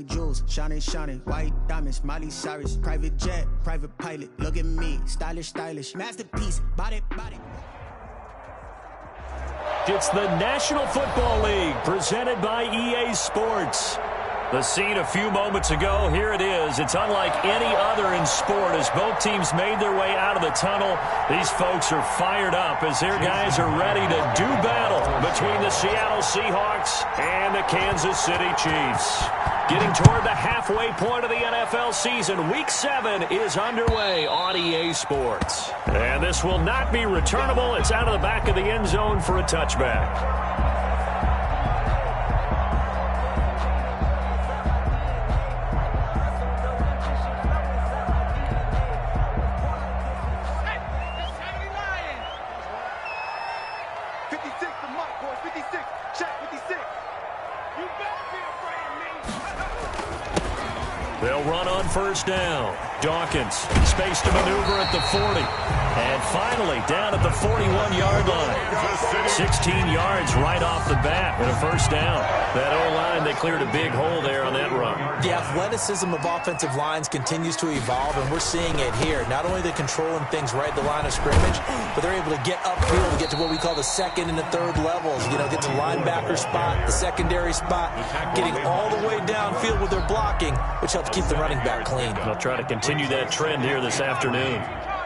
Jewels, shining, shining, white diamonds, Miley Cyrus, private jet, private pilot, look at me, stylish, stylish, masterpiece, body. It's the National Football League presented by EA Sports. The scene a few moments ago, here it is. It's unlike any other in sport as both teams made their way out of the tunnel. These folks are fired up as their guys are ready to do battle between the Seattle Seahawks and the Kansas City Chiefs. Getting toward the halfway point of the NFL season, Week 7 is underway on EA Sports. And this will not be returnable. It's out of the back of the end zone for a touchback. They'll run on first down. Dawkins, space to maneuver at the 40. And finally, down at the 41-yard line. 16 yards right off the bat with a first down. That O-line, they cleared a big hole there on that run. The athleticism of offensive lines continues to evolve, and we're seeing it here. Not only are they controlling things right at the line of scrimmage, but they're able to get upfield and get to what we call the second and the third levels. You know, get to linebacker spot, the secondary spot, getting all the way downfield with their blocking, which helps keep the running back clean. They'll try to continue that trend here this afternoon.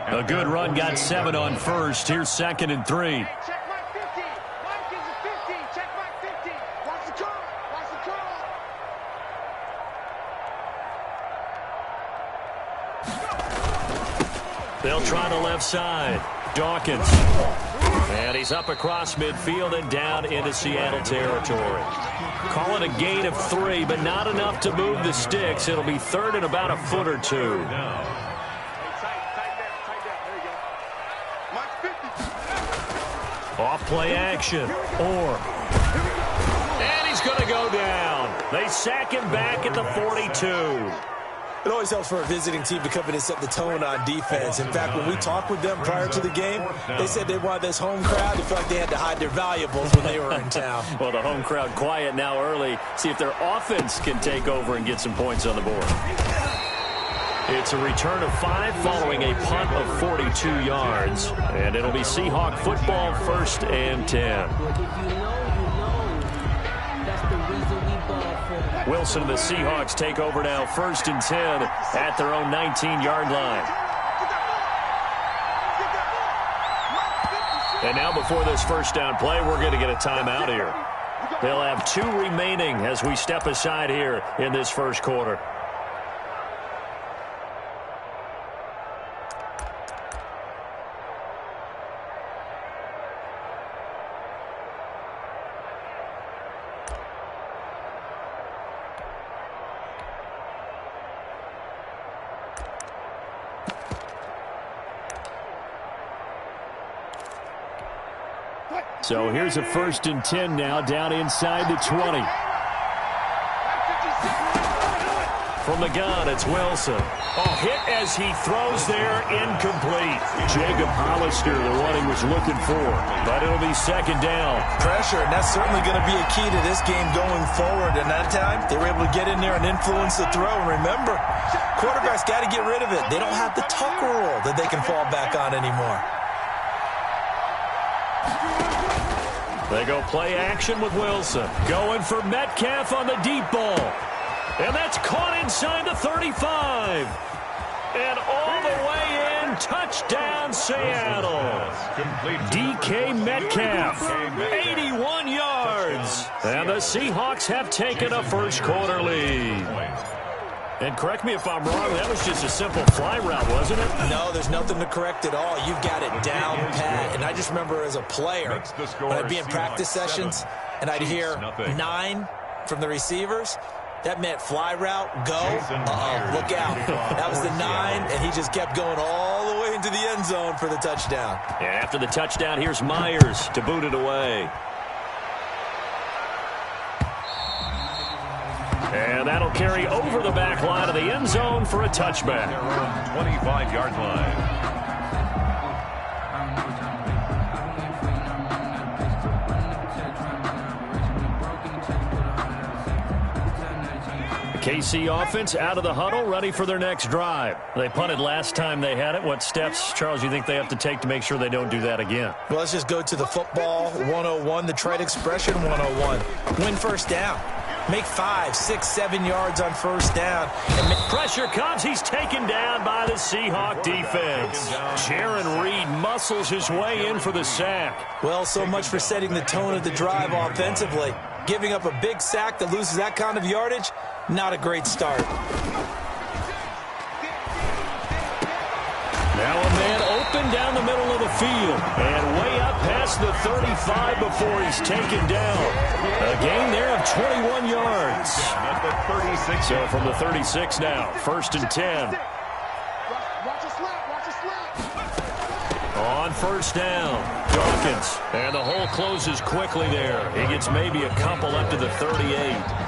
A good run, got 7 on first. Here's 2nd and 3. Check my 50. Mike is a 50. Check my 50. Watch the call. Watch the call. They'll try the left side. Dawkins. And he's up across midfield and down into Seattle territory. Call it a gain of 3, but not enough to move the sticks. It'll be 3rd and about a foot or 2. Off play action. And he's going to go down. They sack him back at the 42. It always helps for a visiting team to come in and set the tone on defense. In fact, when we talked with them prior to the game, they said they wanted this home crowd. They felt like they had to hide their valuables when they were in town. Well, the home crowd quiet now early. See if their offense can take over and get some points on the board. It's a return of 5 following a punt of 42 yards. And it'll be Seahawk football, 1st and 10. Wilson and the Seahawks take over now, 1st and 10 at their own 19-yard line. And now before this first down play, we're going to get a timeout here. They'll have 2 remaining as we step aside here in this first quarter. So here's a 1st and 10 now, down inside the 20. From the gun, it's Wilson. Oh, hit as he throws there, incomplete. Jacob Hollister, the one he was looking for. But it'll be 2nd down. Pressure, and that's certainly going to be a key to this game going forward. And that time, they were able to get in there and influence the throw. And remember, quarterbacks got to get rid of it. They don't have the Tucker rule that they can fall back on anymore. They go play action with Wilson. Going for Metcalf on the deep ball. And that's caught inside the 35. And all the way in, touchdown Seattle. DK Metcalf, 81 yards. And the Seahawks have taken a first quarter lead. And correct me if I'm wrong, that was just a simple fly route, wasn't it? No, there's nothing to correct at all. You've got it down pat. And I just remember as a player, when I'd be in practice sessions, and I'd hear 9 from the receivers, that meant fly route, go, look out. That was the 9, and he just kept going all the way into the end zone for the touchdown. Yeah, after the touchdown, here's Myers to boot it away. And that'll carry over the back line of the end zone for a touchback. 25-yard line. KC offense out of the huddle, ready for their next drive. They punted last time they had it. What steps, Charles, you think they have to take to make sure they don't do that again? Well, let's just go to the football 101, the trite expression 101. Win first down. Make 5, 6, 7 yards on first down. And pressure comes. He's taken down by the Seahawk defense. Jaron Reed muscles his way in for the sack. Well, so much for setting the tone of the drive offensively. Giving up a big sack that loses that kind of yardage, not a great start. Now a man open down the middle of the field and way up past the 35 before he's taken down. A gain there of 21 yards. So from the 36 now, 1st and 10. On first down, Dawkins. And the hole closes quickly there. He gets maybe a couple up to the 38.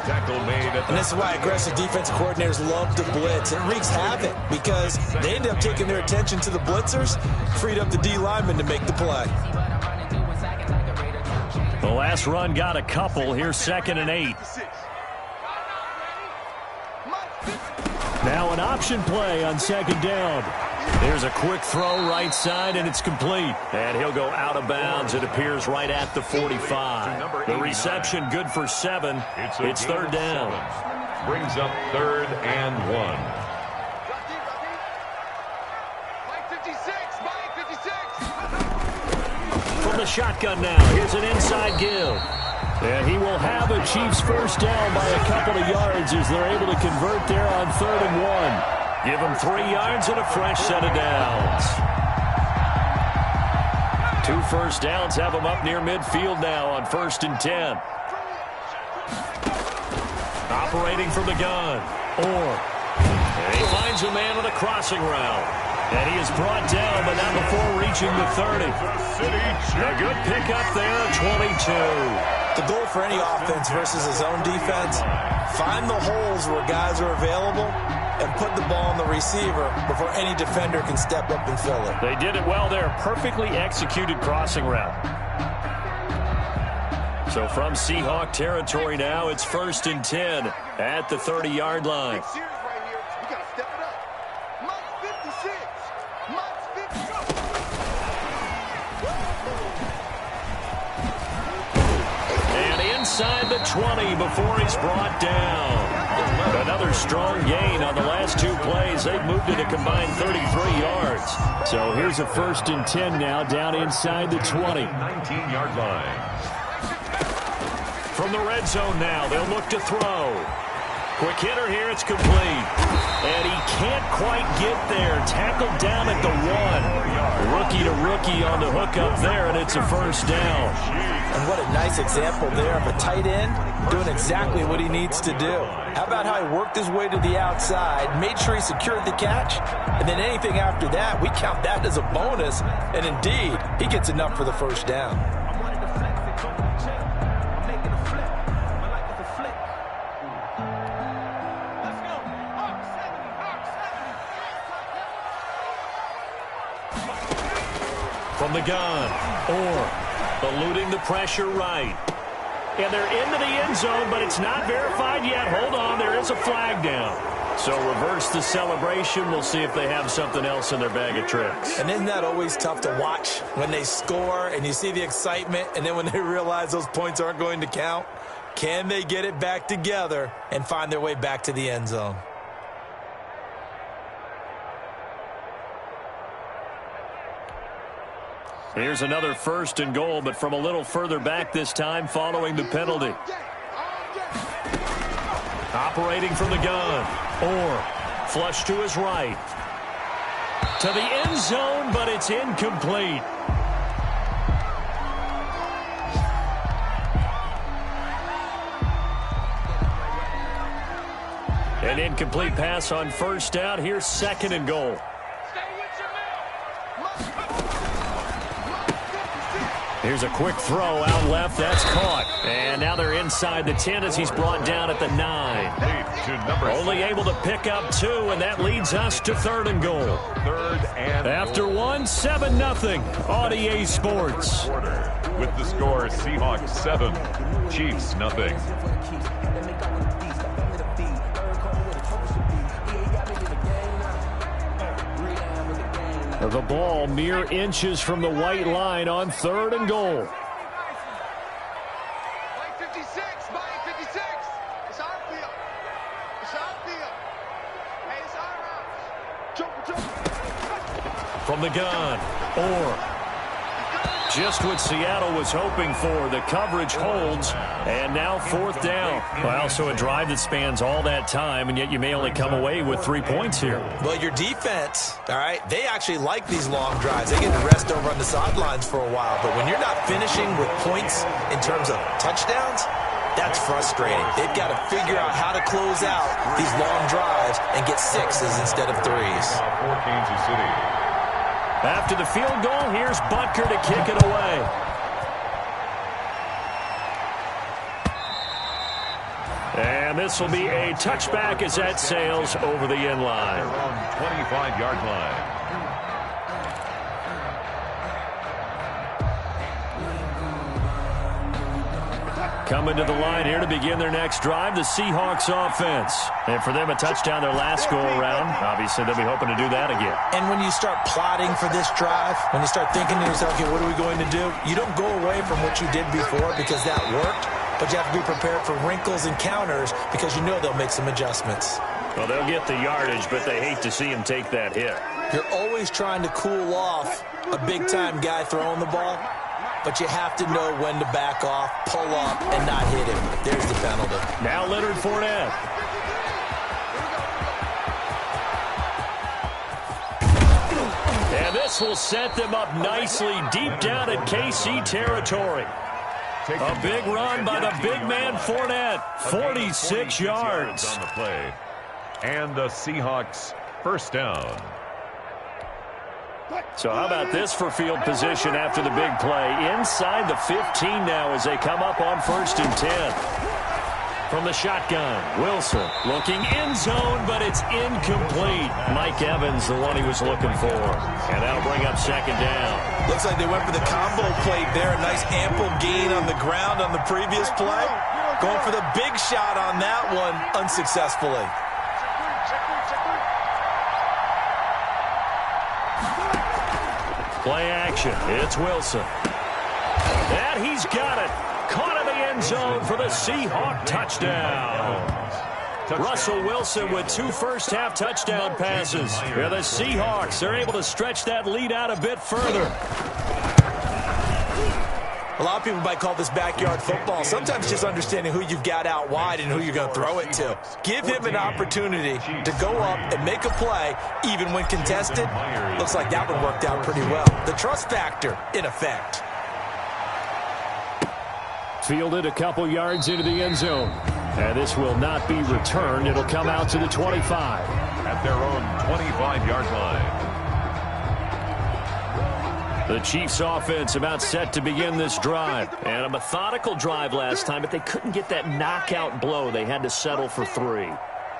Tackle made. And this is why aggressive defensive coordinators love to blitz. It wreaks havoc because they end up taking their attention to the blitzers, freed up the D lineman to make the play. The last run got a couple. Here's 2nd and 8. Now an option play on 2nd down. There's a quick throw right side, and it's complete. And he'll go out of bounds. It appears right at the 45. The reception good for 7. It's 3rd down. Brings up 3rd and 1. From the shotgun now, here's an inside give. And he will have a Chiefs first down by a couple of yards as they're able to convert there on 3rd and 1. Give him 3 yards and a fresh set of downs. 2 first downs have him up near midfield now on 1st and 10. Operating from the gun. And he finds a man on a crossing route. And he is brought down, but not before reaching the 30. A good pickup there at 22. The goal for any offense versus a zone defense, find the holes where guys are available and put the ball on the receiver before any defender can step up and fill it. They did it well there. Perfectly executed crossing route. So from Seahawk territory now, it's 1st and 10 at the 30-yard line. And inside the 20 before he's brought down. Another strong gain on the last 2 plays. They've moved it a combined 33 yards. So here's a 1st and 10 now down inside the 20. 19-yard line. From the red zone now, they'll look to throw. Quick hitter here, it's complete. And he can't quite get there. Tackled down at the 1. Rookie to rookie on the hook up there, and it's a first down. And what a nice example there of a tight end doing exactly what he needs to do. How about how he worked his way to the outside, made sure he secured the catch, and then anything after that, we count that as a bonus. And indeed, he gets enough for the first down. From the gun, eluding the pressure right. And they're into the end zone, but it's not verified yet. Hold on, there is a flag down. So reverse the celebration. We'll see if they have something else in their bag of tricks. And isn't that always tough to watch when they score and you see the excitement, and then when they realize those points aren't going to count? Can they get it back together and find their way back to the end zone? Here's another 1st and goal, but from a little further back this time following the penalty. Operating from the gun. Flush to his right. To the end zone, but it's incomplete. An incomplete pass on first down. Here's 2nd and goal. Here's a quick throw out left. That's caught. And now they're inside the 10 as he's brought down at the 9. Only able to pick up 2, and that leads us to 3rd and goal. After 1, 7-0 on EA Sports. With the score, Seahawks 7, Chiefs 0. The ball mere inches from the white line on 3rd and goal. From the gun, just what Seattle was hoping for. The coverage holds, and now 4th down. Well, so a drive that spans all that time, and yet you may only come away with 3 points here. Well, your defense, all right, they actually like these long drives. They get to rest over on the sidelines for a while, but when you're not finishing with points in terms of touchdowns, that's frustrating. They've got to figure out how to close out these long drives and get 6s instead of 3s. For Kansas City. After the field goal, here's Butker to kick it away. And this will be a touchback as that sails over the end line. Their own 25-yard line. Coming to the line here to begin their next drive, the Seahawks offense. And for them, a touchdown their last go-around. Obviously, they'll be hoping to do that again. And when you start plotting for this drive, when you start thinking to yourself, okay, what are we going to do? You don't go away from what you did before because that worked, but you have to be prepared for wrinkles and counters because you know they'll make some adjustments. Well, they'll get the yardage, but they hate to see him take that hit. You're always trying to cool off a big-time guy throwing the ball, but you have to know when to back off, pull up, and not hit him. There's the penalty. Now Leonard Fournette. And this will set them up nicely deep down in KC territory. A big run by the big man Fournette. 46 yards. On the play. And the Seahawks first down. So how about this for field position after the big play? Inside the 15 now as they come up on 1st and 10. From the shotgun, Wilson looking end zone, but it's incomplete. Mike Evans, the one he was looking for. And that'll bring up 2nd down. Looks like they went for the combo play there. A nice ample gain on the ground on the previous play. Going for the big shot on that one unsuccessfully. Play action. It's Wilson. And he's got it. Caught in the end zone for the Seahawk touchdown. Russell Wilson with 2 first-half touchdown passes. Yeah, the Seahawks are able to stretch that lead out a bit further. A lot of people might call this backyard football. Sometimes just understanding who you've got out wide and who you're going to throw it to. Give him an opportunity to go up and make a play, even when contested. Looks like that one worked out pretty well. The trust factor, in effect. Fielded a couple yards into the end zone. And this will not be returned. It'll come out to the 25. At their own 25-yard line. The Chiefs offense about set to begin this drive. And a methodical drive last time, but they couldn't get that knockout blow. They had to settle for 3.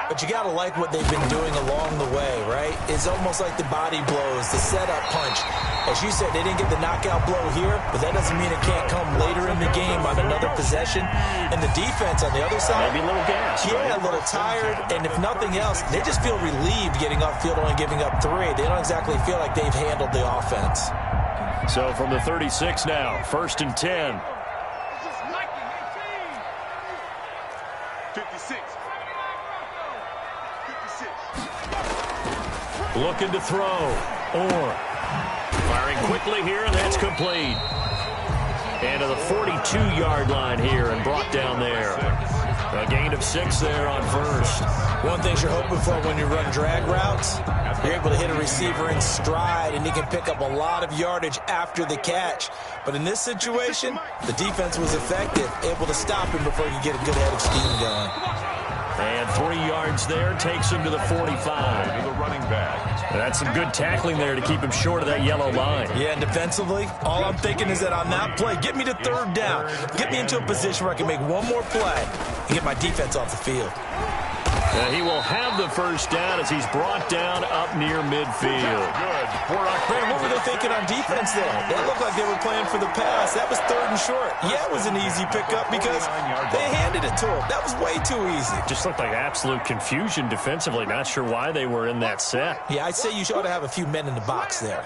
But you got to like what they've been doing along the way, right? It's almost like the body blows, the setup punch. As you said, they didn't get the knockout blow here, but that doesn't mean it can't come later in the game on another possession. And the defense on the other side, maybe a little gas. Yeah, right? A little tired. And if nothing else, they just feel relieved getting off field only giving up 3. They don't exactly feel like they've handled the offense. So from the 36 now, 1st and 10. 56. Looking to throw. Firing quickly here, and that's complete. And to the 42-yard line here and brought down there. A gain of 6 there on 1st. One thing you're hoping for when you run drag routes, you're able to hit a receiver in stride, and he can pick up a lot of yardage after the catch. But in this situation, the defense was effective, able to stop him before you get a good head of steam going. And 3 yards there takes him to the 45. To the running back. That's some good tackling there to keep him short of that yellow line. Yeah, and defensively, all I'm thinking is that on that play, get me to 3rd down. Get me into a position where I can make one more play and get my defense off the field. He will have the first down as he's brought down up near midfield. Man, what were they thinking on defense there? They looked like they were playing for the pass. That was 3rd and short. Yeah, it was an easy pickup because they handed it to him. That was way too easy. Just looked like absolute confusion defensively. Not sure why they were in that set. Yeah, I'd say you ought to have a few men in the box there.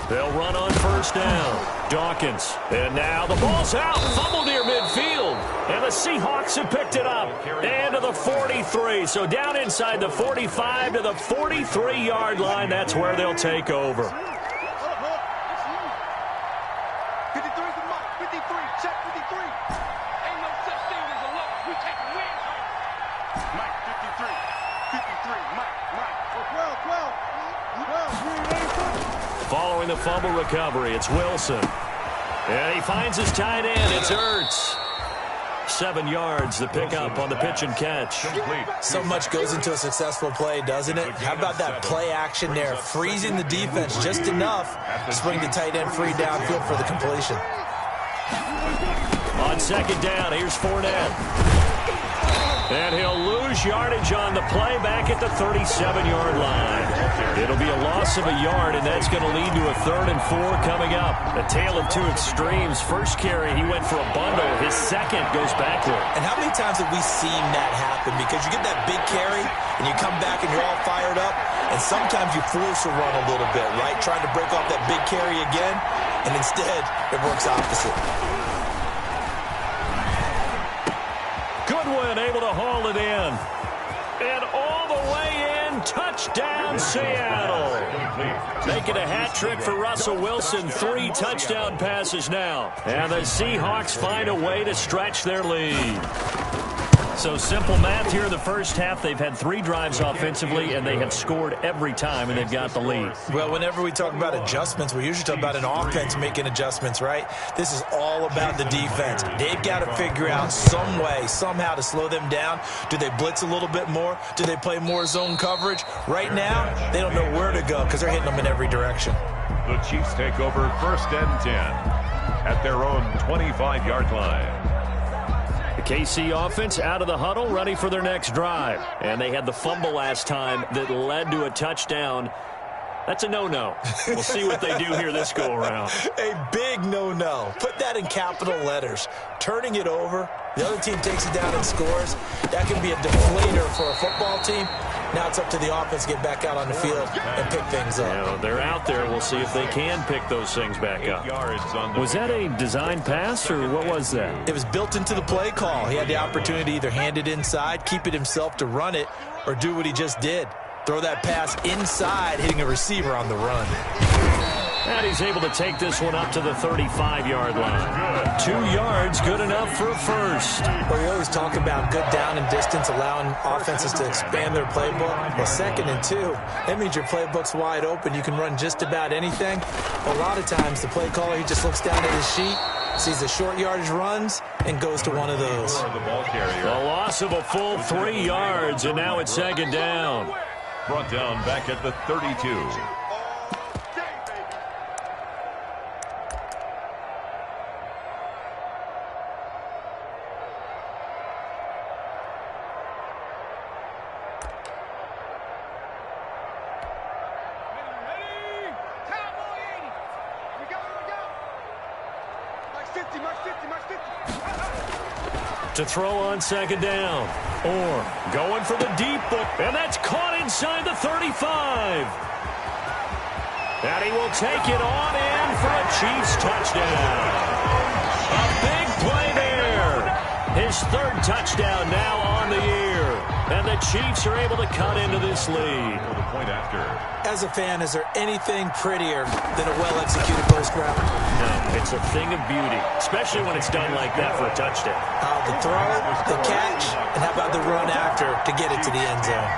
They'll run on first down. Dawkins. And now the ball's out. Fumble near midfield. And the Seahawks have picked it up. And to the 43. So down inside the 45 to the 43-yard line. That's where they'll take over. 53's the mark. 53. Check 53. Ain't no such thing as a loss. We take a win. Mike, 53. 53. Mike. 12. Following the fumble recovery, it's Wilson. And he finds his tight end. It's Ertz. 7 yards, the pickup on the pitch and catch. So much goes into a successful play, doesn't it? How about that play action there? Freezing the defense just enough to bring the tight end free downfield for the completion. On second down, here's Fournette. And he'll lose yardage on the play back at the 37-yard line. It'll be a loss of a yard, and that's going to lead to a 3rd and 4 coming up. A tale of two extremes. First carry, he went for a bundle. His second goes backward. And how many times have we seen that happen? Because you get that big carry, and you come back and you're all fired up, and sometimes you force a run a little bit, right? Trying to break off that big carry again, and instead it works opposite. Goodwin able to haul it in. And all the way in, touchdown Seattle. Make it a hat trick for Russell Wilson. 3 touchdown passes now. And the Seahawks find a way to stretch their lead. So simple math here in the first half. They've had 3 drives offensively, and they have scored every time, and they've got the lead. Well, whenever we talk about adjustments, we usually talk about an offense making adjustments, right? This is all about the defense. They've got to figure out some way, somehow to slow them down. Do they blitz a little bit more? Do they play more zone coverage? Right now, they don't know where to go because they're hitting them in every direction. The Chiefs take over 1st and 10 at their own 25-yard line. The KC offense out of the huddle, ready for their next drive. And they had the fumble last time that led to a touchdown. That's a no-no. We'll see what they do here this go-around. A big no-no. Put that in capital letters. Turning it over, the other team takes it down and scores. That can be a deflator for a football team. Now it's up to the offense to get back out on the field and pick things up. You know, they're out there. We'll see if they can pick those things back up. Was that a design pass, or what was that? It was built into the play call. He had the opportunity to either hand it inside, keep it himself to run it, or do what he just did. Throw that pass inside, hitting a receiver on the run. And he's able to take this one up to the 35-yard line. 2 yards, good enough for a first. Well, we always talk about good down and distance, allowing offenses to expand their playbook. Well, 2nd and 2, that means your playbook's wide open. You can run just about anything. A lot of times, the play caller, he just looks down at his sheet, sees the short yardage runs, and goes to one of those. A loss of a full 3 yards, and now it's 2nd down. Brought down back at the 32. To throw on 2nd down. Or going for the deep ball. And that's caught inside the 35. And he will take it on in for a Chiefs touchdown. A big play there. His 3rd touchdown now on the year. And the Chiefs are able to cut into this lead. As a fan, is there anything prettier than a well-executed post route? No, it's a thing of beauty, especially when it's done like that for a touchdown. The throw, the catch, and how about the run after to get it to the end zone?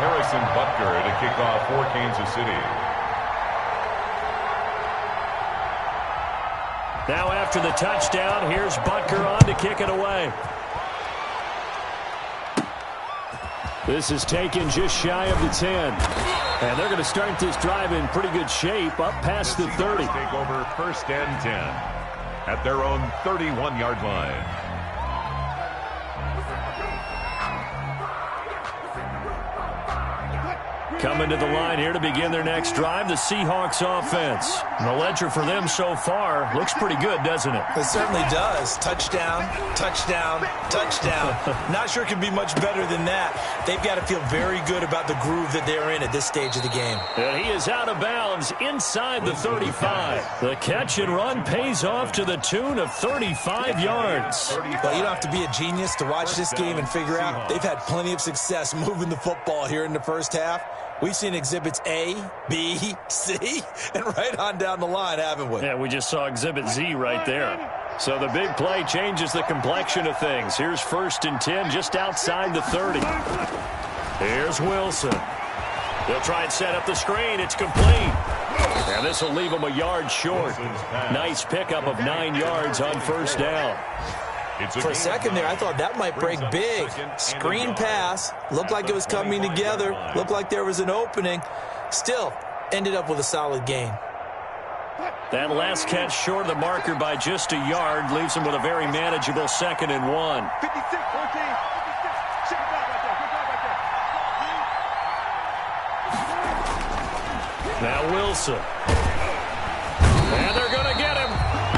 Harrison Butker to kick off for Kansas City. Now after the touchdown, here's Butker on to kick it away. This is taken just shy of the 10. And they're going to start this drive in pretty good shape, up past the 30. Take over 1st and 10 at their own 31-yard line. Coming to the line here to begin their next drive, the Seahawks offense. The ledger for them so far looks pretty good, doesn't it? It certainly does. Touchdown, touchdown, touchdown. Not sure it can be much better than that. They've got to feel very good about the groove that they're in at this stage of the game. And he is out of bounds inside the 35. The catch and run pays off to the tune of 35 yards. Well, you don't have to be a genius to watch this game and figure out they've had plenty of success moving the football here in the first half. We've seen exhibits A, B, C, and right on down the line, haven't we? Yeah, we just saw exhibit Z right there. So the big play changes the complexion of things. Here's 1st and 10 just outside the 30. Here's Wilson. They'll try and set up the screen. It's complete. And this will leave them a yard short. Nice pickup of 9 yards on 1st down. For a second there, I thought that might break big. Screen pass. Looked like it was coming together. Looked like there was an opening. Still, ended up with a solid gain. That last catch short of the marker by just a yard leaves him with a very manageable 2nd and 1. 56, 14, 56. Check it out right there. Good job right there. Now Wilson. And they're going to get him.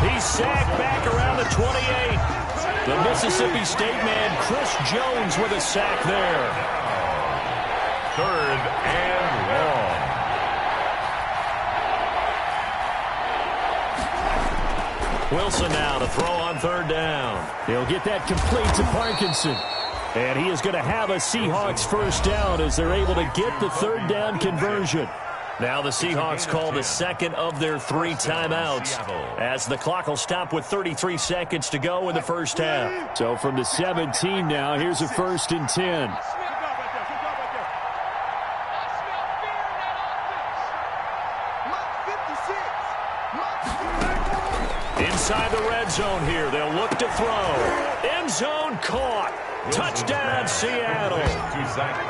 He's sacked back around the 28. The Mississippi State man, Chris Jones, with a sack there. 3rd and long. Wilson now to throw on 3rd down. He'll get that complete to Parkinson. And he is going to have a Seahawks 1st down as they're able to get the 3rd down conversion. Now the Seahawks call the 2nd of their 3 timeouts as the clock will stop with 33 seconds to go in the first half. So from the 17 now, here's a 1st and 10. Inside the red zone here, they'll look to throw. End zone caught. Touchdown, Seattle.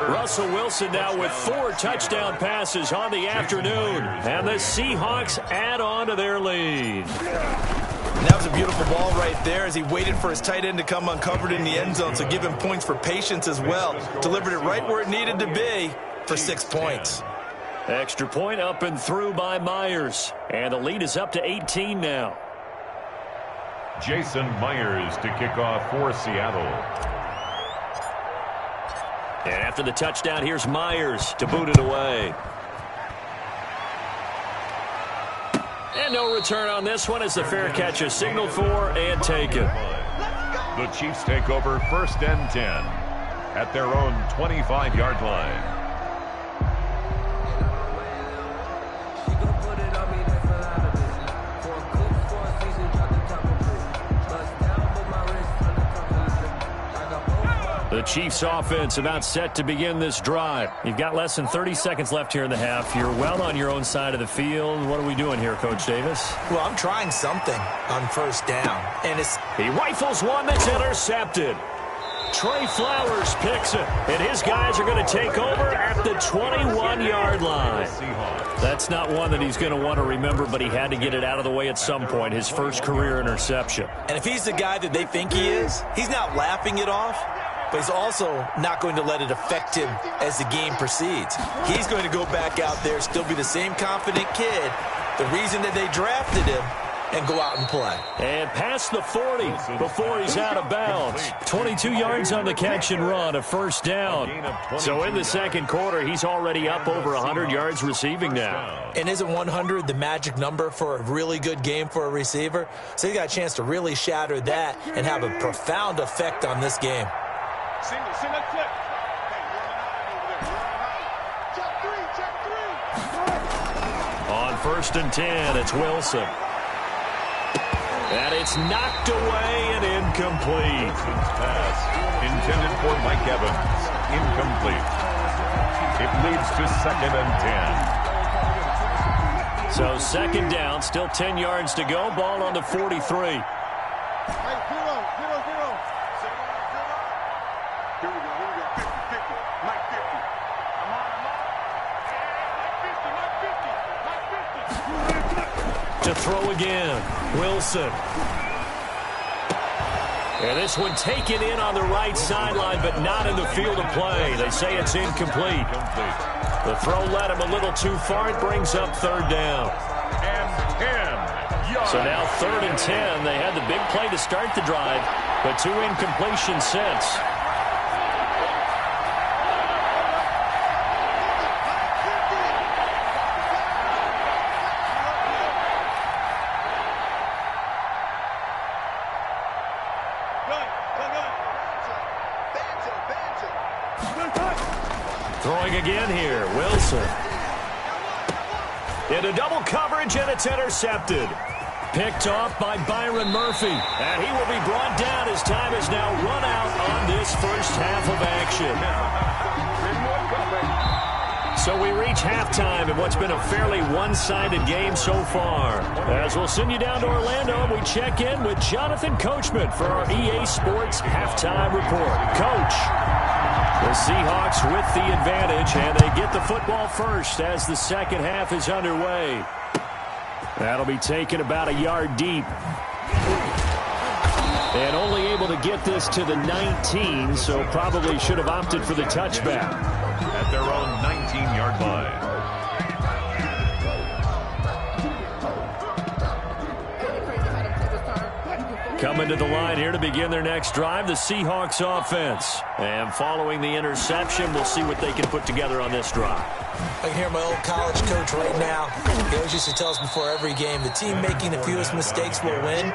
Russell Wilson now with 4 touchdown passes on the afternoon. And the Seahawks add on to their lead. And that was a beautiful ball right there as he waited for his tight end to come uncovered in the end zone, so give him points for patience as well. Delivered it right where it needed to be for 6 points. Extra point up and through by Myers. And the lead is up to 18 now. Jason Myers to kick off for Seattle. And after the touchdown, here's Myers to boot it away. And no return on this one as the fair catch is signaled for and taken. The Chiefs take over 1st and 10 at their own 25-yard line. The Chiefs offense about set to begin this drive. You've got less than 30 seconds left here in the half. You're well on your own side of the field. What are we doing here, Coach Davis? Well, I'm trying something on 1st down. And he rifles one that's intercepted. Trey Flowers picks it. And his guys are going to take over at the 21-yard line. That's not one that he's going to want to remember, but he had to get it out of the way at some point. His first career interception. And if he's the guy that they think he is, he's not laughing it off. But he's also not going to let it affect him as the game proceeds. He's going to go back out there, still be the same confident kid, the reason that they drafted him, and go out and play. And past the 40 before he's out of bounds. 22 yards on the catch and run, a 1st down. So in the 2nd quarter, he's already up over 100 yards receiving now. And isn't 100 the magic number for a really good game for a receiver? So he got a chance to really shatter that and have a profound effect on this game. Send that flip. Check three. On 1st and 10, it's Wilson. And it's knocked away and incomplete. Pass intended for Mike Evans. Incomplete. It leads to 2nd and 10. So 2nd down, still 10 yards to go. Ball on the 43. to throw again. Wilson. And this one taken in on the right sideline, but not in the field of play. They say it's incomplete. The throw led him a little too far. It brings up third down. And 10 yards. So now 3rd and 10. They had the big play to start the drive, but 2 incompletions since. Throwing again here, Wilson. Into double coverage, and it's intercepted. Picked off by Byron Murphy. And he will be brought down as time is now run out on this first half of action. So we reach halftime in what's been a fairly one-sided game so far. As we'll send you down to Orlando, we check in with Jonathan Coachman for our EA Sports Halftime Report. Coach. The Seahawks with the advantage, and they get the football first as the second half is underway. That'll be taken about a yard deep. And only able to get this to the 19, so probably should have opted for the touchback. At their own 19-yard line. Coming to the line here to begin their next drive, the Seahawks offense. And following the interception, we'll see what they can put together on this drive. I can hear my old college coach right now. He always used to tell us before every game, the team making the fewest mistakes will win.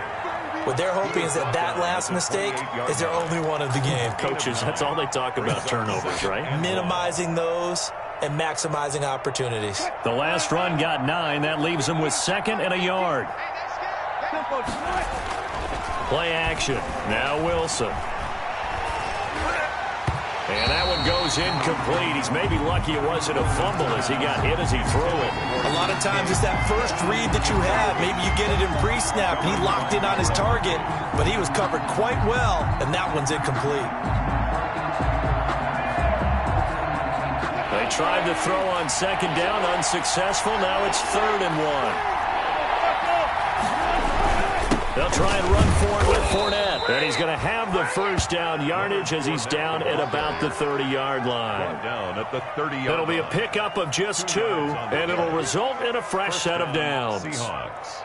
What they're hoping is that that last mistake is their only one of the game. Coaches, that's all they talk about, turnovers, right? Minimizing those and maximizing opportunities. The last run got 9. That leaves them with 2nd and a yard. Play action. Now Wilson. And that one goes incomplete. He's maybe lucky it wasn't a fumble as he got hit as he threw it. A lot of times it's that first read that you have. Maybe you get it in pre-snap, and he locked in on his target, but he was covered quite well, and that one's incomplete. They tried to throw on 2nd down, unsuccessful. Now it's 3rd and 1. They'll try and run for it with Fournette. And he's going to have the first down yardage as he's down at about the 30-yard line. Down at the 30-yard It'll be a pickup of just 2, and it'll result in a fresh set of downs. Seahawks.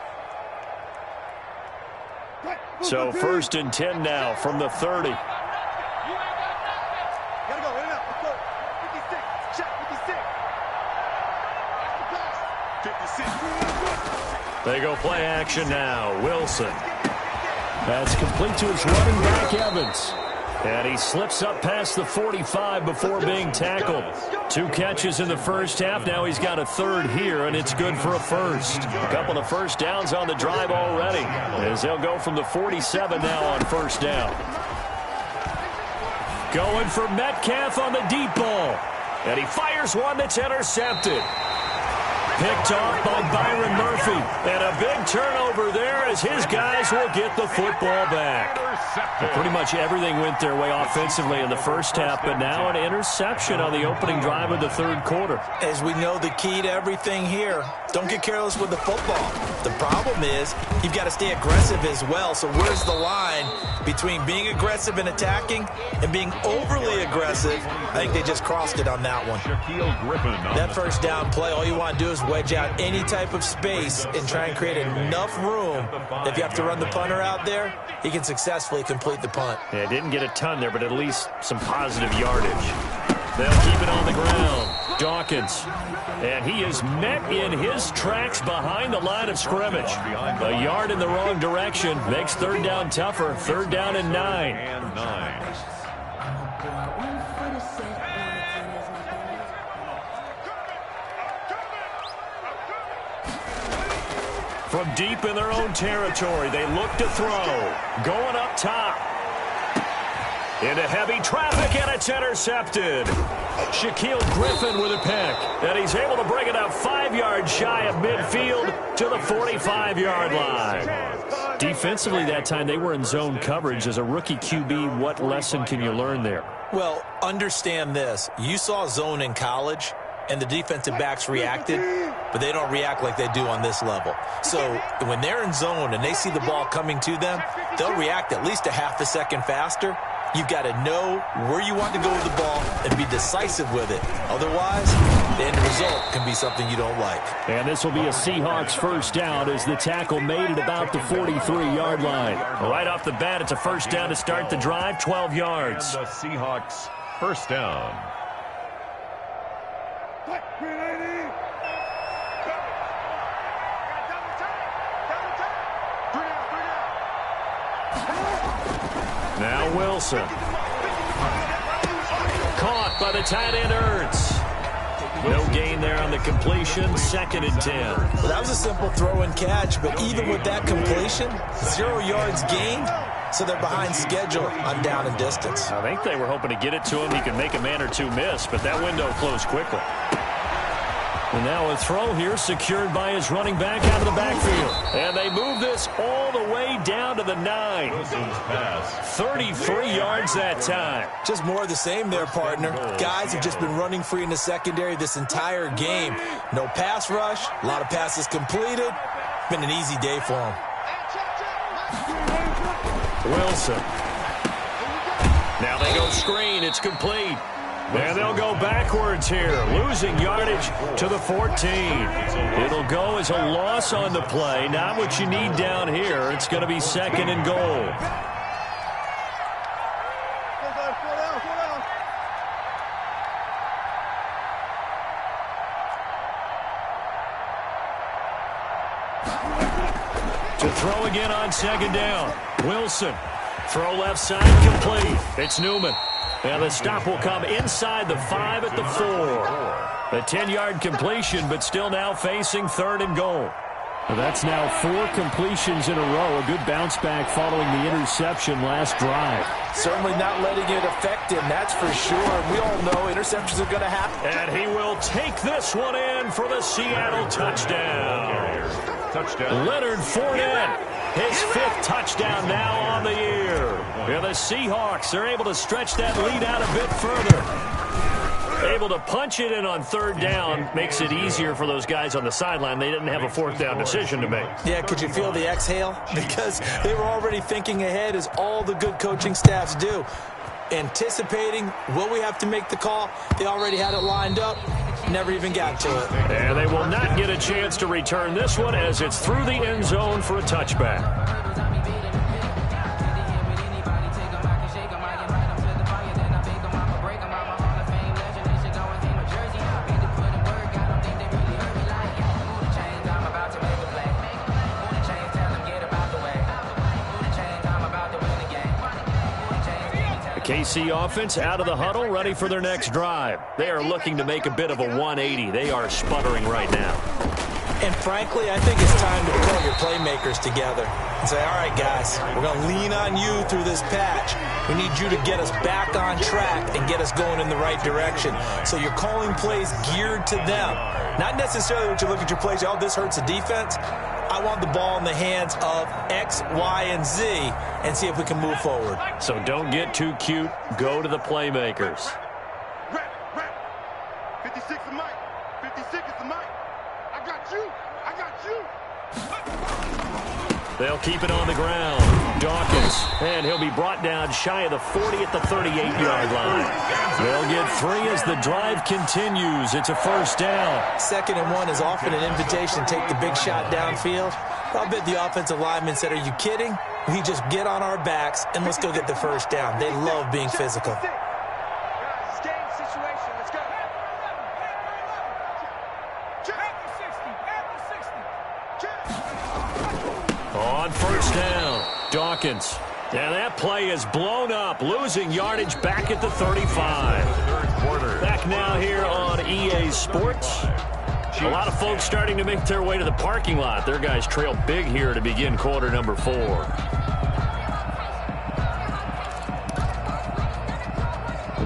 So 1st and 10 now from the 30. They go play action now. Wilson. That's complete to his running back, Evans. And he slips up past the 45 before being tackled. 2 catches in the first half. Now he's got a 3rd here, and it's good for a first. A couple of first downs on the drive already, as they'll go from the 47 now on first down. Going for Metcalf on the deep ball. And he fires one that's intercepted. Picked off by Byron Murphy. And a big turnover there as his guys will get the football back. Pretty much everything went their way offensively in the first half, but now an interception on the opening drive of the 3rd quarter. As we know, the key to everything here, don't get careless with the football. The problem is you've got to stay aggressive as well. So where's the line between being aggressive and attacking and being overly aggressive? I think they just crossed it on that one. That first down play, all you want to do is wedge out any type of space and try and create enough room. If you have to run the punter out there, he can successfully complete the punt. Yeah, didn't get a ton there, but at least some positive yardage. They'll keep it on the ground. Dawkins. And he is met in his tracks behind the line of scrimmage. A yard in the wrong direction makes 3rd down tougher. 3rd down and 9. From deep in their own territory, they look to throw. Going up top. Into heavy traffic, and it's intercepted. Shaquille Griffin with a pick. And he's able to bring it up 5 yards shy of midfield to the 45-yard line. Defensively that time, they were in zone coverage. As a rookie QB, what lesson can you learn there? Well, understand this. You saw zone in college. and the defensive backs reacted, but they don't react like they do on this level. So when they're in zone and they see the ball coming to them, they'll react at least a half a second faster. You've got to know where you want to go with the ball and be decisive with it. Otherwise, the end result can be something you don't like. And this will be a Seahawks first down as the tackle made at about the 43-yard line. Right off the bat, it's a first down to start the drive, 12 yards. And the Seahawks first down. Now Wilson. Caught by the tight end, Ertz. No gain there on the completion, 2nd and 10. Well, that was a simple throw and catch, but even with that completion, 0 yards gained, so they're behind schedule on down and distance. I think they were hoping to get it to him. He could make a man or two miss, but that window closed quickly. And now a throw here secured by his running back out of the backfield. And they move this all the way down to the 9. 33 yards that time. Just more of the same there, partner. Guys have just been running free in the secondary this entire game. No pass rush, a lot of passes completed. Been an easy day for them. Wilson. Now they go screen. It's complete. And they'll go backwards here, losing yardage to the 14. It'll go as a loss on the play. Not what you need down here. It's going to be 2nd and goal. To throw again on 2nd down. Wilson. Throw left side complete. It's Newman. And the stop will come inside the 5 at the 4. A 10-yard completion, but still now facing 3rd and goal. Well, that's now 4 completions in a row. A good bounce back following the interception last drive. Certainly not letting it affect him, that's for sure. We all know interceptions are going to happen. And he will take this one in for the Seattle touchdown. Leonard Fournette. His 5th touchdown now on the year. And the Seahawks are able to stretch that lead out a bit further. Able to punch it in on 3rd down. Makes it easier for those guys on the sideline. They didn't have a 4th down decision to make. Yeah, could you feel the exhale? Because they were already thinking ahead, as all the good coaching staffs do. Anticipating, will we have to make the call? They already had it lined up. Never even got to it. And they will not get a chance to return this one as it's through the end zone for a touchback. KC offense out of the huddle, ready for their next drive. They are looking to make a bit of a 180. They are sputtering right now. And frankly, I think it's time to pull your playmakers together and say, all right, guys, we're going to lean on you through this patch. We need you to get us back on track and get us going in the right direction. So you're calling plays geared to them. Not necessarily what you look at your plays, oh, this hurts the defense. I want the ball in the hands of X, Y, and Z and see if we can move forward. So don't get too cute. Go to the playmakers. 56 is Mike. 56 is the Mike. I got you. I got you. They'll keep it on the ground. Dawkins. And he'll be brought down shy of the 40 at the 38-yard line. They'll get 3 as the drive continues. It's a first down. 2nd and 1 is often an invitation to take the big shot downfield. I bet the offensive lineman said, are you kidding? We just get on our backs and let's go get the first down. They love being physical. Guys, game situation. Let's go. On first down, Dawkins. And that play is blown up, losing yardage back at the 35. Back now here on EA Sports. A lot of folks starting to make their way to the parking lot. Their guys trail big here to begin quarter number 4.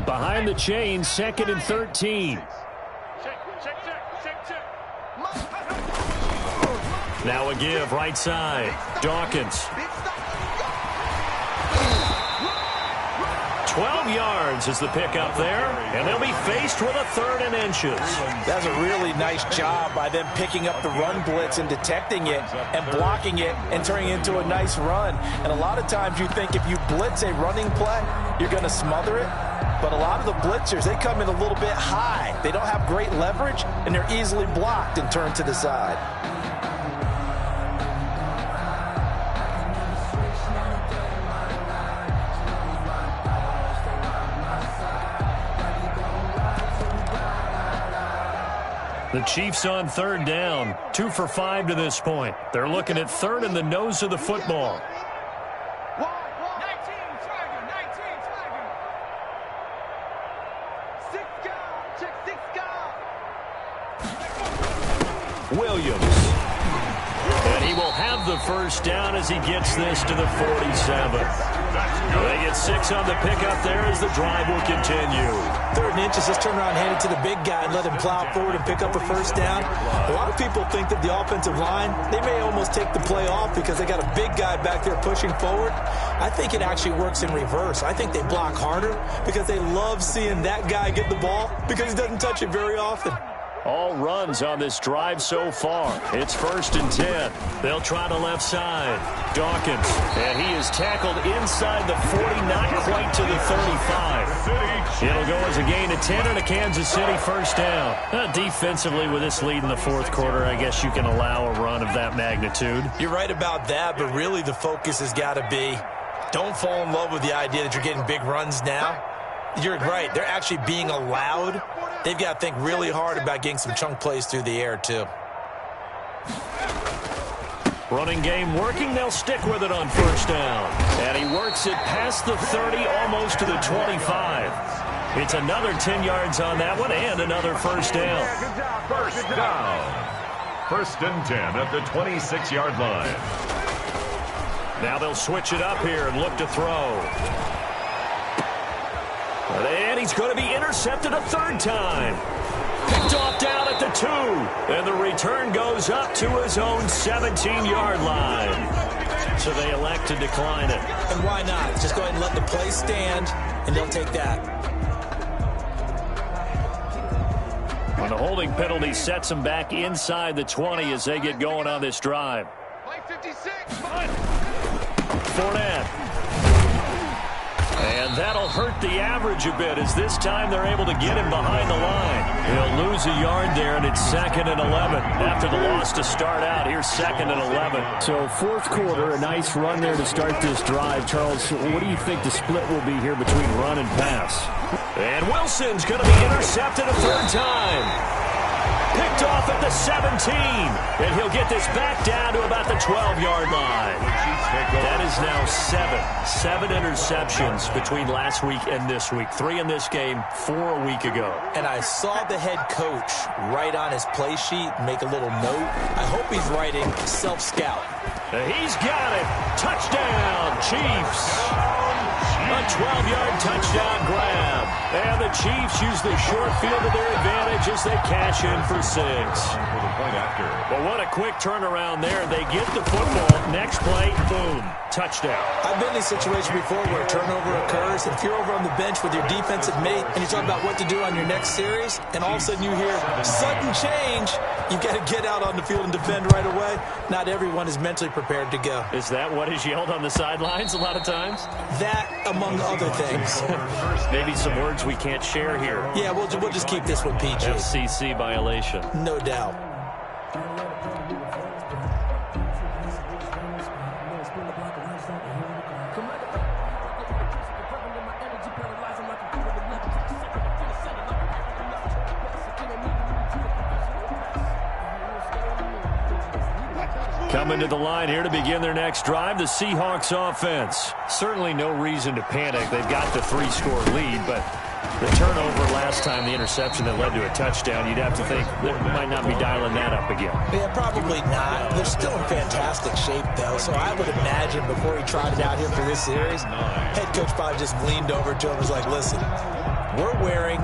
Behind the chains, 2nd and 13. Now a give, right side. Dawkins. 12 yards yards is the pickup there, and they'll be faced with a 3rd and inches. That's a really nice job by them picking up the run blitz and detecting it and blocking it and turning it into a nice run. And a lot of times you think if you blitz a running play, you're going to smother it. But a lot of the blitzers, they come in a little bit high. They don't have great leverage, and they're easily blocked and turned to the side. The Chiefs on 3rd down, 2 for 5 to this point. They're looking at 3rd in the nose of the football. Williams. And he will have the first down as he gets this to the 47. They get 6 on the pickup there as the drive will continue. 3rd and inches, just turn around, hand it to the big guy, and let him plow forward and pick up a first down. A lot of people think that the offensive line, they may almost take the play off because they got a big guy back there pushing forward. I think it actually works in reverse. I think they block harder because they love seeing that guy get the ball because he doesn't touch it very often. All runs on this drive so far. It's 1st and 10. They'll try to left side. Dawkins, and he is tackled inside the 40, not quite to the 35. It'll go as a gain of 10 and a Kansas City first down. Defensively, with this lead in the 4th quarter, I guess you can allow a run of that magnitude. You're right about that, but really the focus has got to be don't fall in love with the idea that you're getting big runs now. You're right. They're actually being allowed. They've got to think really hard about getting some chunk plays through the air, too. Running game working. They'll stick with it on first down. And he works it past the 30, almost to the 25. It's another 10 yards on that one and another first down. First down. 1st and 10 at the 26-yard line. Now they'll switch it up here and look to throw. And he's going to be intercepted a 3rd time. Picked off down at the 2. And the return goes up to his own 17-yard line. So they elect to decline it. And why not? Just go ahead and let the play stand, and they'll take that. And the holding penalty sets them back inside the 20 as they get going on this drive. Play 56. Fournette. And that'll hurt the average a bit as this time they're able to get him behind the line. He'll lose a yard there, and it's 2nd and 11. After the loss to start out, here's 2nd and 11. So 4th quarter, a nice run there to start this drive. Charles, what do you think the split will be here between run and pass? And Wilson's going to be intercepted a 3rd time. Picked off at the 17. And he'll get this back down to about the 12-yard line. That is now 7 interceptions between last week and this week. 3 in this game, 4 a week ago. And I saw the head coach write on his play sheet, make a little note. I hope he's writing self-scout. He's got it. Touchdown, Chiefs. A 12-yard touchdown grab. And the Chiefs use the short field to their advantage as they cash in for 6. Well, what a quick turnaround there. They get the football. Next play, boom, touchdown. I've been in a situation before where a turnover occurs. If you're over on the bench with your defensive mate and you're talking about what to do on your next series, and all of a sudden you hear sudden change, you've got to get out on the field and defend right away. Not everyone is mentally prepared to go. Is that what is yelled on the sidelines a lot of times? That, among other things. Maybe some words we can't share here. Yeah, we'll just keep this one PG. FCC violation. No doubt. Coming to the line here to begin their next drive, the Seahawks offense. Certainly no reason to panic. They've got the 3-score lead, but the turnover last time, the interception that led to a touchdown, you'd have to think they might not be dialing that up again. Yeah, probably not. They're still in fantastic shape, though, so I would imagine before he trotted out here for this series, head coach probably just leaned over to him and was like, listen, we're wearing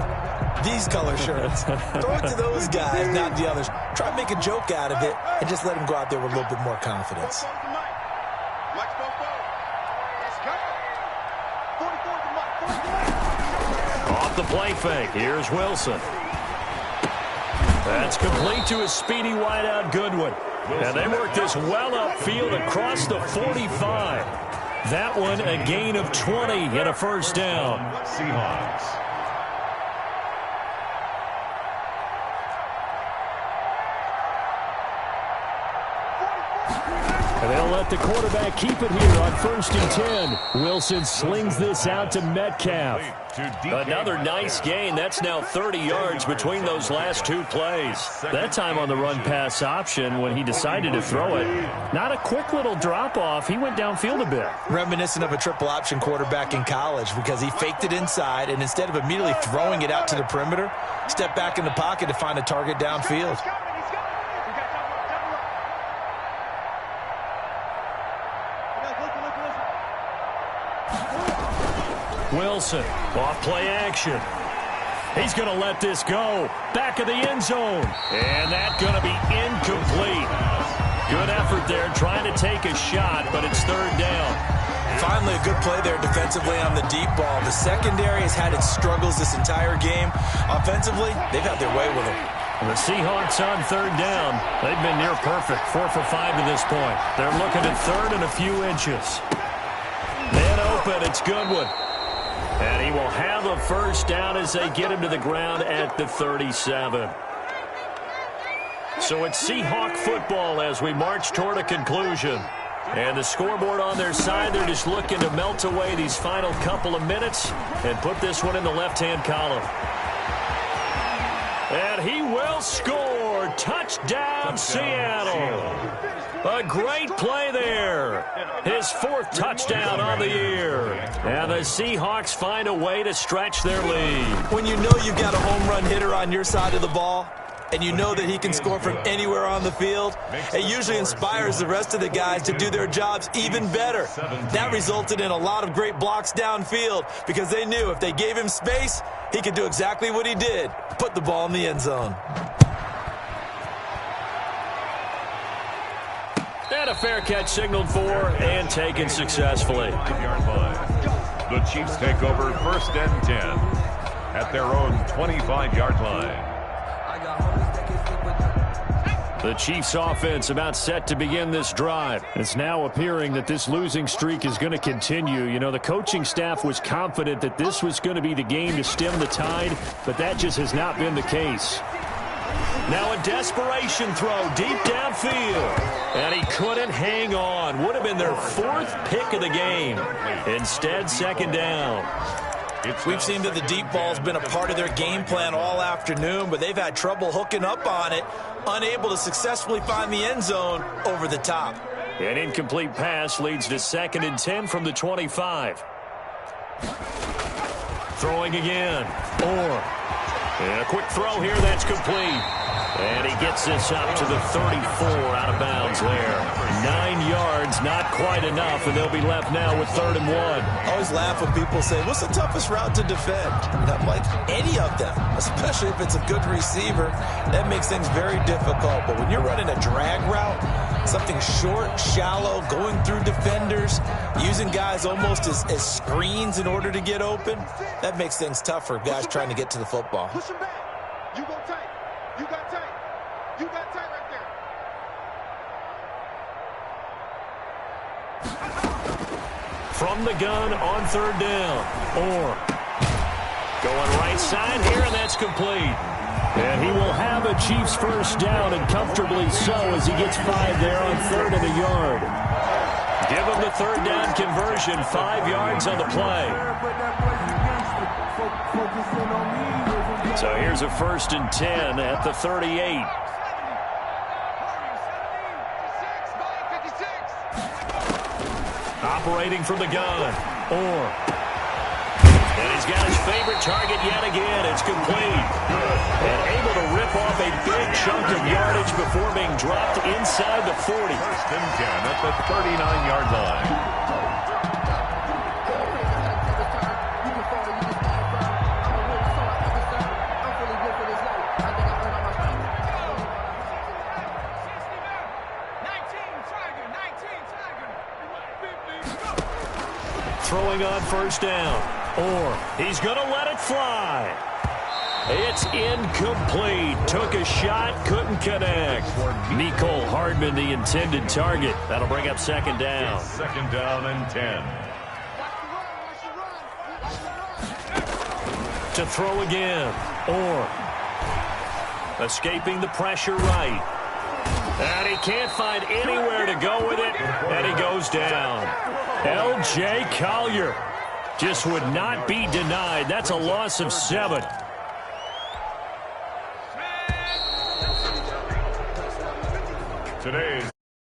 these color shirts. Throw it to those guys, not the others. Try to make a joke out of it and just let him go out there with a little bit more confidence. Let's go. 44 the mic. the play fake. Here's Wilson. That's complete to a speedy wideout Goodwin. And they work this well upfield across the 45. That one a gain of 20 and a first down. Seahawks. And they'll let the quarterback keep it here on 1st and 10. Wilson slings this out to Metcalf. Another nice gain. That's now 30 yards between those last two plays. That time on the run-pass option when he decided to throw it. Not a quick little drop-off. He went downfield a bit. Reminiscent of a triple-option quarterback in college because he faked it inside, and instead of immediately throwing it out to the perimeter, stepped back in the pocket to find a target downfield. Wilson, off play action. He's going to let this go. Back of the end zone. And that's going to be incomplete. Good effort there trying to take a shot, but it's third down. Finally, a good play there defensively on the deep ball. The secondary has had its struggles this entire game. Offensively, they've had their way with them. The Seahawks on third down. They've been near perfect, 4 for 5 to this point. They're looking at third and a few inches. Man open, it's Goodwin. And he will have a first down as they get him to the ground at the 37. So it's Seahawk football as we march toward a conclusion. And the scoreboard on their side, they're just looking to melt away these final couple of minutes and put this one in the left-hand column. And he will score. Touchdown, Seattle. A great play there. His 4th touchdown on the year. And the Seahawks find a way to stretch their lead. When you know you've got a home run hitter on your side of the ball, and you know that he can score from anywhere on the field, it usually inspires the rest of the guys to do their jobs even better. That resulted in a lot of great blocks downfield because they knew if they gave him space, he could do exactly what he did, put the ball in the end zone. And a fair catch signaled for and taken successfully. The Chiefs take over 1st and 10 at their own 25-yard line. The Chiefs offense about set to begin this drive. It's now appearing that this losing streak is going to continue. You know, the coaching staff was confident that this was going to be the game to stem the tide, but that just has not been the case. Now a desperation throw deep downfield. And he couldn't hang on. Would have been their 4th pick of the game. Instead, 2nd down. We've seen that the deep ball's been a part of their game plan all afternoon, but they've had trouble hooking up on it, unable to successfully find the end zone over the top. An incomplete pass leads to 2nd and 10 from the 25. Throwing again. And a quick throw here that's complete. And he gets this up to the 34 out of bounds there. 9 yards, not quite enough, and they'll be left now with 3rd and 1. I always laugh when people say, what's the toughest route to defend? And I'm like, any of them, especially if it's a good receiver. That makes things very difficult. But when you're running a drag route, something short, shallow, going through defenders, using guys almost as screens in order to get open, that makes things tough for guys trying to get to the football. Push him back. You go tight. You got tight. You got tight right there. From the gun on 3rd down. Going right side here, and that's complete. And he will have a Chiefs first down, and comfortably so as he gets 5 there on 3rd and a yard. Give him the 3rd down conversion, 5 yards on the play. So here's a 1st and 10 at the 38. Operating from the gun. And he's got his favorite target yet again. It's complete. And able to rip off a big chunk of yardage before being dropped inside the 40. 1st and 10 at the 39-yard line. Throwing on 1st down. Or he's going to let it fly. It's incomplete. Took a shot, couldn't connect. Mecole Hardman, the intended target. That'll bring up second down. Second down and 10. To throw again. Or escaping the pressure right. And he can't find anywhere to go with it. And he goes down. L.J. Collier just would not be denied. That's a loss of 7. Today's